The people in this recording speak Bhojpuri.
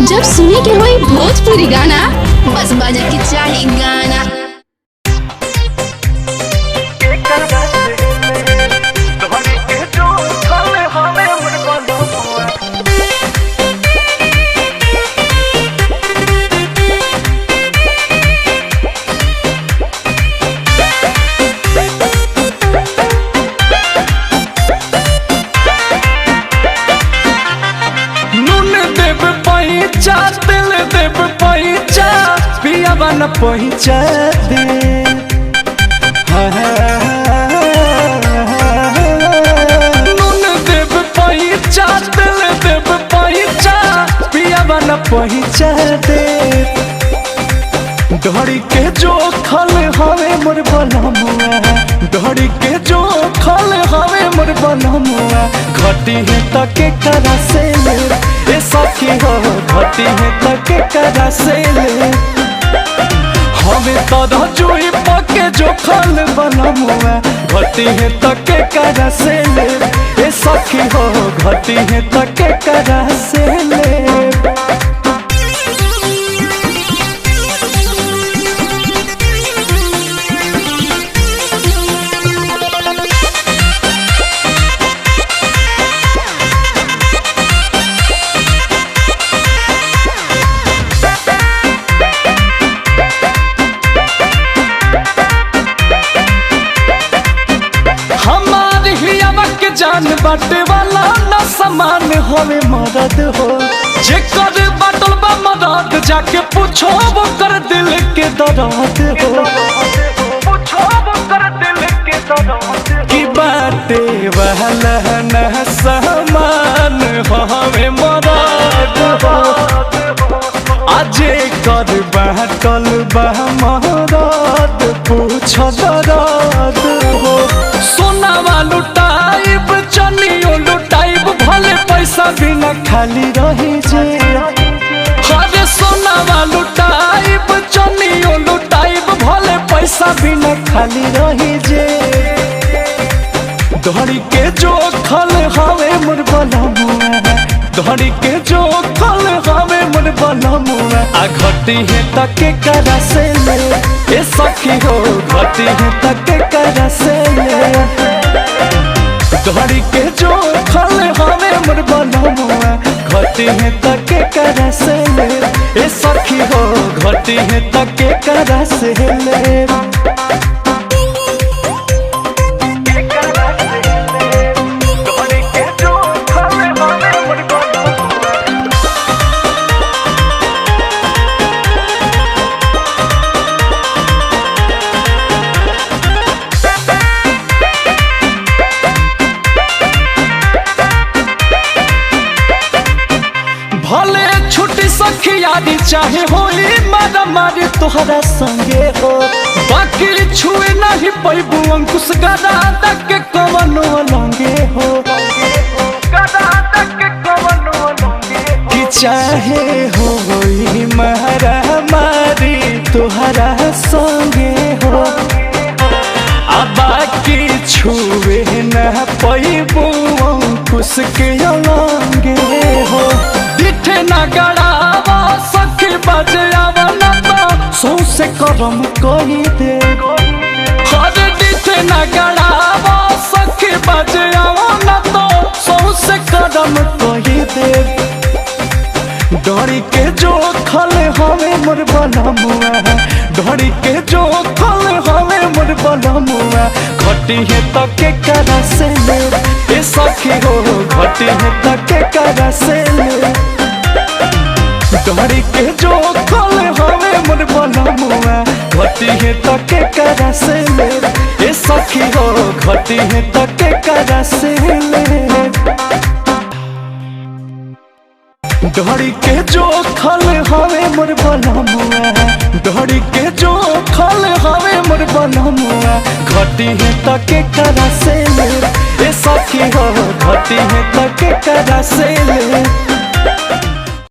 जब सुने के होई भोजपुरी गाना, बस बजे के चाही गाना। दिल देव पैचा पिया बन पैचा दे नून देव पैचा दिल देव पैचा पिया बन पैचा दे डोरी के जो खल हवे मोर बनमुआ डोरी के जो खल हवे मोर बनमुआ घटी है तके करा से ले ए सखी हो घटी है तके करा से ले हमें तो जुई पके जो खल बनमुआ घटी है तके करा से ले ए सखी हो घटी है तके करा से ले। जान बाटे वाला ना समान होवे मदद हो जेकर बाटल बा मदद जाके पूछो वो कर दिल के दर्द हो पूछो वो कर दिल के दर्द की बाटे वाला ना समान होवे मदद हो आजे कर बाटल बा मदद पूछो दर्द हो सोना वालू चनियो लुटाइब भले पैसा बिना खाली रही जे हरे सोनावा लुटाइब चनियो लुटाइब भले पैसा बिना खाली रही जे धड़ी के जो खल हवे मोर बनमुआ धड़ी के जो खल हवे मोर बनमुआ आ घटी है तके करा से ले ए सखी हो घटी है तके करा से ले धड़ी के जो खल हवे मोर बनमुआ घटी है तके करा से ले ए सखी हो घटी है तके करा से ले। भले छुट्टी सखियारी चाहे होई मारा मारी तोहरा संगे हो बाकी छुए नहीं पैबू अंकुश गदा तक के कवनो लंगे हो कि चाहे होई मारा मारी तोहरा संगे हो आ बाकी छुए न पैबू अंकुश के लंगे हो ना गड़ावा सखी बजावा ना तो सौ से करम कही दे हर दिथे ना गड़ावा सखी बजावा ना तो सौ से करम कही दे डोरी के जो खल हवे मोर बनमुआ डोरी के जो खल हवे मोर बनमुआ घटी है तके करा से ले ए सखी हो घटी है तके करा से ले डोरी के जो खल हवे मोर बनमुआ घटी है तके करा से ले ए सखी हो घटी है तके करा से ले डोरी के जो खल हवे मोर बनमुआ डोरी के जो खल हवे मोर बनमुआ घटी है तके करा से ले ए सखी हो घटी है तके करा से ले।